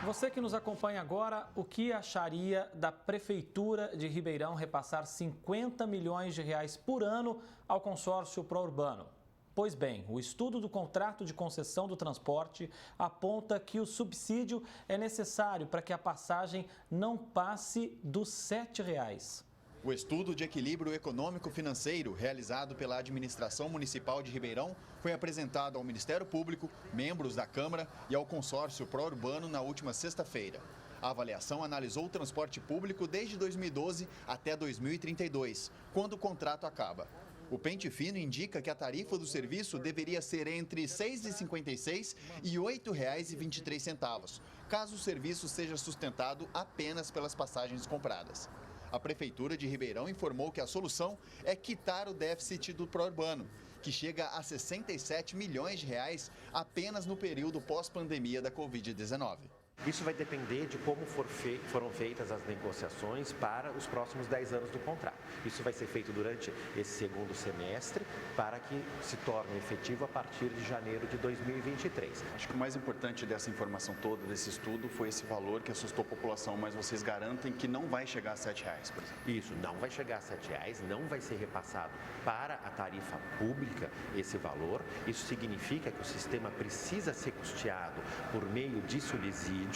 Você que nos acompanha agora, o que acharia da Prefeitura de Ribeirão repassar 50 milhões de reais por ano ao consórcio Pró-Urbano? Pois bem, o estudo do contrato de concessão do transporte aponta que o subsídio é necessário para que a passagem não passe dos R$ 7,00. O estudo de equilíbrio econômico-financeiro realizado pela Administração Municipal de Ribeirão foi apresentado ao Ministério Público, membros da Câmara e ao consórcio Pró-Urbano na última sexta-feira. A avaliação analisou o transporte público desde 2012 até 2032, quando o contrato acaba. O pente fino indica que a tarifa do serviço deveria ser entre R$ 6,56 e R$ 8,23, caso o serviço seja sustentado apenas pelas passagens compradas. A Prefeitura de Ribeirão informou que a solução é quitar o déficit do Pró-Urbano, que chega a R$ 67 milhões de reais apenas no período pós-pandemia da Covid-19. Isso vai depender de como foram feitas as negociações para os próximos 10 anos do contrato. Isso vai ser feito durante esse segundo semestre para que se torne efetivo a partir de janeiro de 2023. Acho que o mais importante dessa informação toda, desse estudo, foi esse valor que assustou a população, mas vocês garantem que não vai chegar a R$ 7,00, por exemplo. Isso, não vai chegar a R$ 7,00, não vai ser repassado para a tarifa pública esse valor. Isso significa que o sistema precisa ser custeado por meio de subsídio,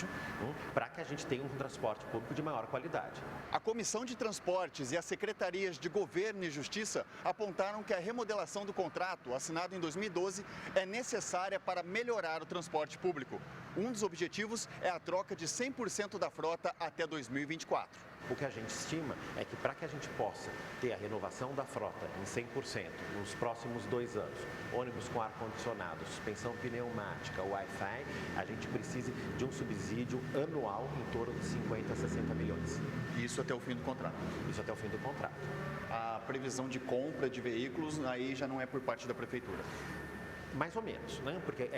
para que a gente tenha um transporte público de maior qualidade. A Comissão de Transportes e as Secretarias de Governo e Justiça apontaram que a remodelação do contrato, assinado em 2012, é necessária para melhorar o transporte público. Um dos objetivos é a troca de 100% da frota até 2024. O que a gente estima é que para que a gente possa ter a renovação da frota em 100% nos próximos 2 anos, ônibus com ar-condicionado, suspensão pneumática, Wi-Fi, a gente precisa de um subsídio anual em torno de 50 a 60 milhões. Isso até o fim do contrato? Isso até o fim do contrato. A previsão de compra de veículos aí já não é por parte da Prefeitura? Mais ou menos, né? Porque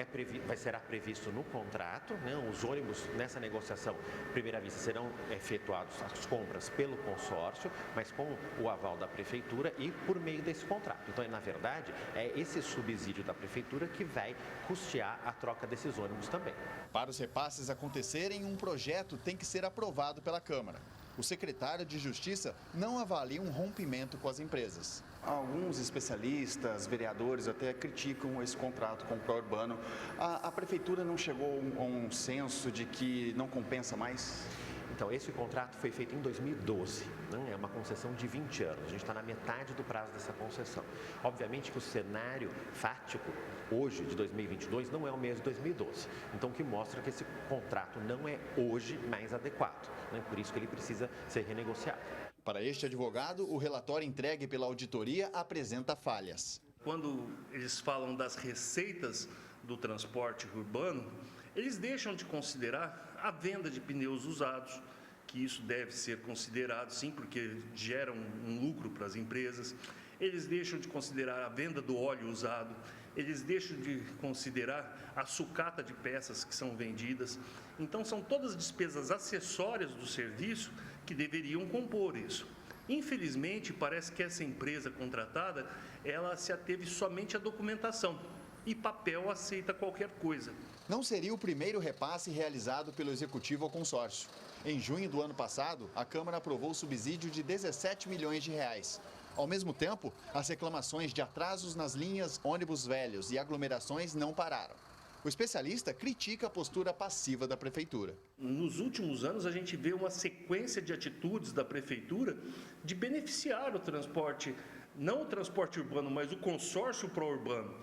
será previsto no contrato, né? Os ônibus nessa negociação, primeira vista, serão efetuados as compras pelo consórcio, mas com o aval da Prefeitura e por meio desse contrato. Então, na verdade, é esse subsídio da Prefeitura que vai custear a troca desses ônibus também. Para os repasses acontecerem, um projeto tem que ser aprovado pela Câmara. O secretário de Justiça não avalia um rompimento com as empresas. Alguns especialistas, vereadores até criticam esse contrato com o Pró-Urbano. A Prefeitura não chegou a um senso de que não compensa mais? Então, esse contrato foi feito em 2012, né? É uma concessão de 20 anos, a gente está na metade do prazo dessa concessão. Obviamente que o cenário fático, hoje, de 2022, não é o mesmo de 2012. Então, o que mostra que esse contrato não é hoje mais adequado, né? Por isso que ele precisa ser renegociado. Para este advogado, o relatório entregue pela auditoria apresenta falhas. Quando eles falam das receitas do transporte urbano, eles deixam de considerar a venda de pneus usados, que isso deve ser considerado sim, porque gera um lucro para as empresas. Eles deixam de considerar a venda do óleo usado, eles deixam de considerar a sucata de peças que são vendidas. Então, são todas despesas acessórias do serviço que deveriam compor isso. Infelizmente, parece que essa empresa contratada, ela se ateve somente à documentação e papel aceita qualquer coisa. Não seria o primeiro repasse realizado pelo Executivo ao consórcio. Em junho do ano passado, a Câmara aprovou o subsídio de 17 milhões de reais. Ao mesmo tempo, as reclamações de atrasos nas linhas ônibus velhos e aglomerações não pararam. O especialista critica a postura passiva da Prefeitura. Nos últimos anos, a gente vê uma sequência de atitudes da Prefeitura de beneficiar o transporte, não o transporte urbano, mas o consórcio Pró-Urbano.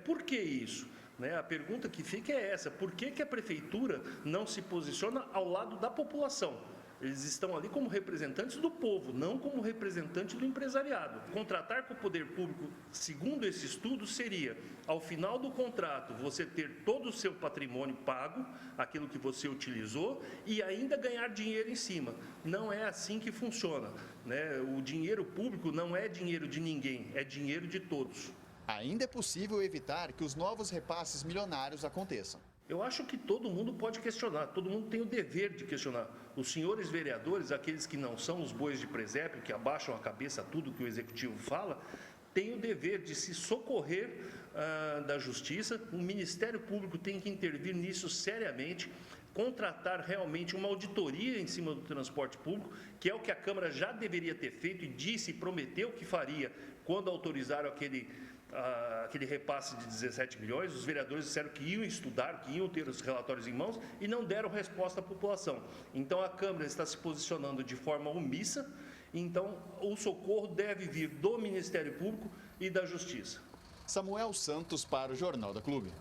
Por que isso? A pergunta que fica é essa: por que a Prefeitura não se posiciona ao lado da população? Eles estão ali como representantes do povo, não como representantes do empresariado. Contratar com o poder público, segundo esse estudo, seria, ao final do contrato, você ter todo o seu patrimônio pago, aquilo que você utilizou, e ainda ganhar dinheiro em cima. Não é assim que funciona, O dinheiro público não é dinheiro de ninguém, é dinheiro de todos. Ainda é possível evitar que os novos repasses milionários aconteçam. Eu acho que todo mundo pode questionar, todo mundo tem o dever de questionar. Os senhores vereadores, aqueles que não são os bois de presépio, que abaixam a cabeça a tudo que o Executivo fala, têm o dever de se socorrer da Justiça. O Ministério Público tem que intervir nisso seriamente, contratar realmente uma auditoria em cima do transporte público, que é o que a Câmara já deveria ter feito e disse e prometeu que faria quando autorizaram aquele repasse de 17 milhões. Os vereadores disseram que iam estudar, que iam ter os relatórios em mãos e não deram resposta à população. Então, a Câmara está se posicionando de forma omissa. Então, o socorro deve vir do Ministério Público e da Justiça. Samuel Santos para o Jornal da Clube.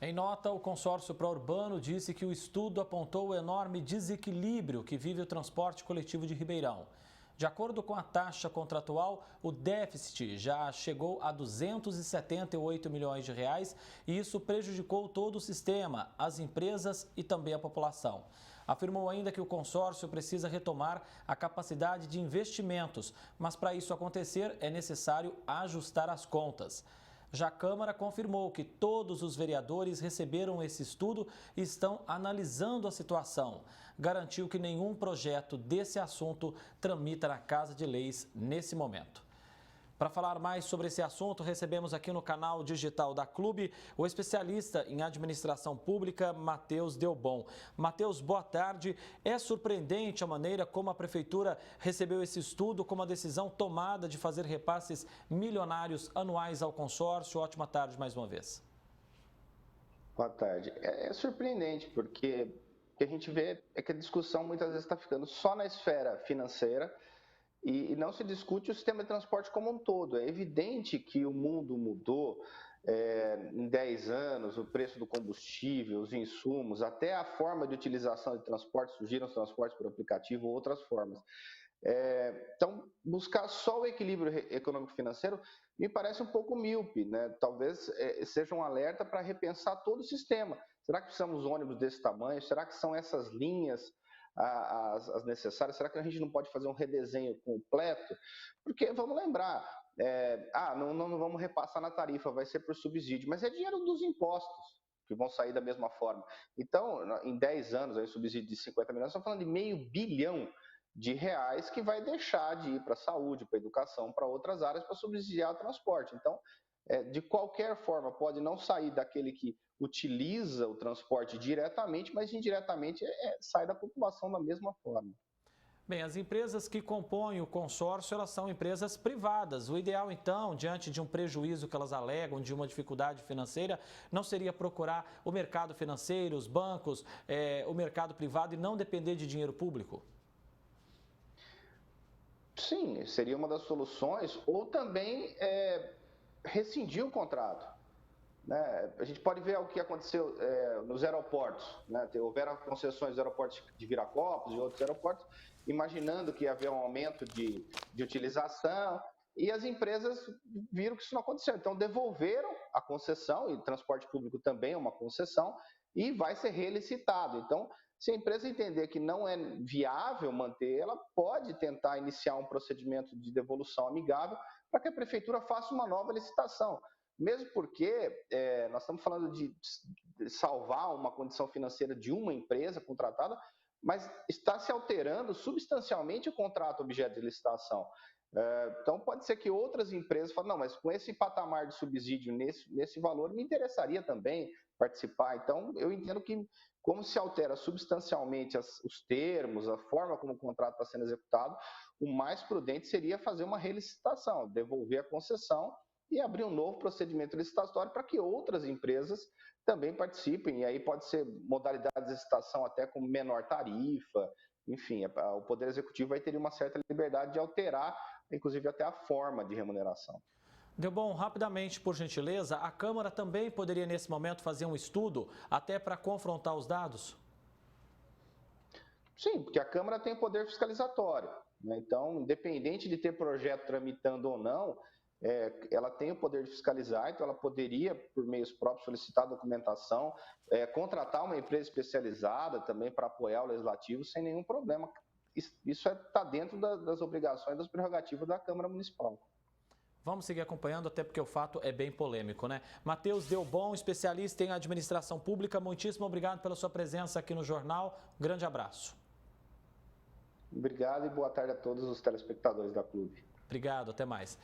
Em nota, o consórcio pró-urbano disse que o estudo apontou o enorme desequilíbrio que vive o transporte coletivo de Ribeirão. De acordo com a taxa contratual, o déficit já chegou a 278 milhões de reais e isso prejudicou todo o sistema, as empresas e também a população. Afirmou ainda que o consórcio precisa retomar a capacidade de investimentos, mas para isso acontecer é necessário ajustar as contas. Já a Câmara confirmou que todos os vereadores receberam esse estudo e estão analisando a situação. Garantiu que nenhum projeto desse assunto tramita na Casa de Leis nesse momento. Para falar mais sobre esse assunto, recebemos aqui no canal digital da Clube o especialista em administração pública, Matheus Delbon. Matheus, boa tarde. É surpreendente a maneira como a Prefeitura recebeu esse estudo, como a decisão tomada de fazer repasses milionários anuais ao consórcio. Ótima tarde mais uma vez. Boa tarde. É surpreendente, porque o que a gente vê é que a discussão muitas vezes está ficando só na esfera financeira, e não se discute o sistema de transporte como um todo. É evidente que o mundo mudou em 10 anos, o preço do combustível, os insumos, até a forma de utilização de transporte, surgiram os transportes por aplicativo ou outras formas. Então, buscar só o equilíbrio econômico-financeiro me parece um pouco míope, né? Talvez seja um alerta para repensar todo o sistema. Será que precisamos de ônibus desse tamanho? Será que são essas linhas as necessárias? Será que a gente não pode fazer um redesenho completo? Porque, vamos lembrar, não vamos repassar na tarifa, vai ser por subsídio, mas é dinheiro dos impostos que vão sair da mesma forma. Então, em 10 anos, aí, subsídio de 50 milhões, estamos falando de R$500 bilhão que vai deixar de ir para a saúde, para a educação, para outras áreas, para subsidiar o transporte. Então, de qualquer forma, pode não sair daquele que utiliza o transporte diretamente, mas indiretamente sai da população da mesma forma. Bem, as empresas que compõem o consórcio, elas são empresas privadas. O ideal, então, diante de um prejuízo que elas alegam, de uma dificuldade financeira, não seria procurar o mercado financeiro, os bancos, o mercado privado e não depender de dinheiro público? Sim, seria uma das soluções, ou também rescindir o contrato. Né? A gente pode ver o que aconteceu nos aeroportos. Né? Houveram concessões dos aeroportos de Viracopos e outros aeroportos, imaginando que ia haver um aumento de utilização, e as empresas viram que isso não aconteceu. Então, devolveram a concessão, e o transporte público também é uma concessão, e vai ser relicitado. Então, se a empresa entender que não é viável manter, ela pode tentar iniciar um procedimento de devolução amigável para que a prefeitura faça uma nova licitação. Mesmo porque nós estamos falando de salvar uma condição financeira de uma empresa contratada, mas está se alterando substancialmente o contrato objeto de licitação. Então, pode ser que outras empresas falem, não, mas com esse patamar de subsídio, nesse valor, me interessaria também participar. Então, eu entendo que, como se altera substancialmente os termos, a forma como o contrato está sendo executado, o mais prudente seria fazer uma relicitação, devolver a concessão e abrir um novo procedimento licitatório para que outras empresas também participem. E aí pode ser modalidades de licitação até com menor tarifa. Enfim, o Poder Executivo vai ter uma certa liberdade de alterar, inclusive até a forma de remuneração. Delbon, rapidamente, por gentileza, a Câmara também poderia nesse momento fazer um estudo até para confrontar os dados? Sim, porque a Câmara tem poder fiscalizatório. Né? Então, independente de ter projeto tramitando ou não, ela tem o poder de fiscalizar, então ela poderia, por meios próprios, solicitar documentação, contratar uma empresa especializada também para apoiar o Legislativo sem nenhum problema. Isso está dentro das obrigações, das prerrogativas da Câmara Municipal. Vamos seguir acompanhando, até porque o fato é bem polêmico, né? Matheus Delbon, especialista em administração pública, muitíssimo obrigado pela sua presença aqui no jornal. Um grande abraço. Obrigado e boa tarde a todos os telespectadores da Clube. Obrigado, até mais.